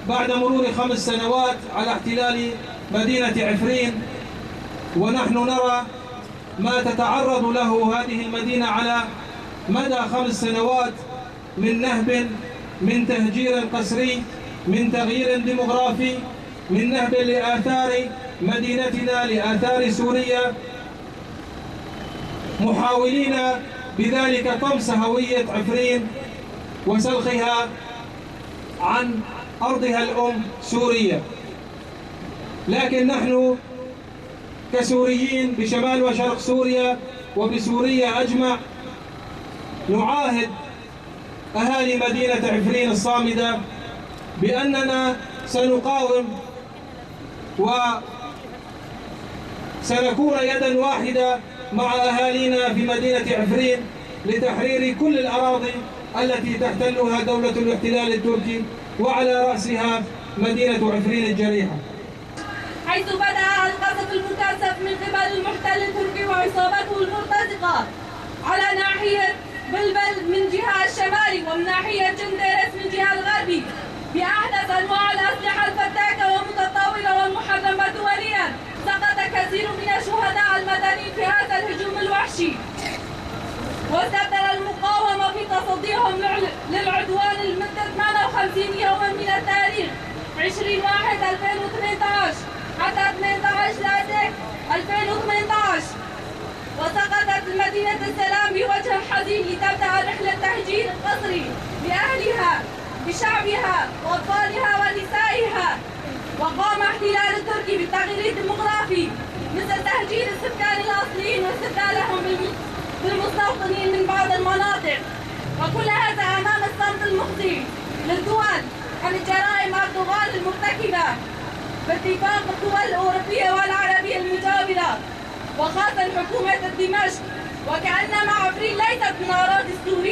بعد مرور 5 سنوات على احتلال مدينة عفرين، ونحن نرى ما تتعرض له هذه المدينة على مدى 5 سنوات من نهب، من تهجير قسري، من تغيير ديموغرافي، من نهب لآثار مدينتنا، لآثار سوريا، محاولين بذلك طمس هوية عفرين وسلخها عن أرضها الأم سوريا. لكن نحن كسوريين بشمال وشرق سوريا وبسوريا أجمع نعاهد أهالي مدينة عفرين الصامدة بأننا سنقاوم وسنكون يدا واحدة مع أهالينا في مدينة عفرين لتحرير كل الأراضي التي تحتلها دولة الاحتلال التركي، وعلى رأسها مدينة عفرين الجريحة، حيث بدأ القصف المكثف من قبل المحتل التركي وعصابته المرتزقة على ناحية بلبل من جهة الشمالي، ومن ناحية جنديرس من جهة الغربي، بأحدث أنواع الأسلحة الفتاكة والمتطورة والمحرمة دوليا. سقط كثير من الشهداء المدنيين في هذا الهجوم الوحشي، واستبدل المقاومة في تصديهم للعدوان لمدة 58 يوما من التاريخ 20/1/2018 حتى 18/3/2018. وسقطت مدينة السلام بوجه حزين لتبدأ رحلة تهجير قسري لأهلها بشعبها وأطفالها ونسائها. وقام احتلال التركي بالتغيير الديموغرافي مثل تهجير السكان الأصليين واستبدالهم بالمستوطنين من بعض المناطق، وكل هذا أمام الصمت المخزي للدول عن الجرائم أردوغان المرتكبة باتفاق الدول الأوروبية والعربية المجاورة، وخاصة حكومة دمشق، وكأنما عفرين ليست من أراضي سوريا.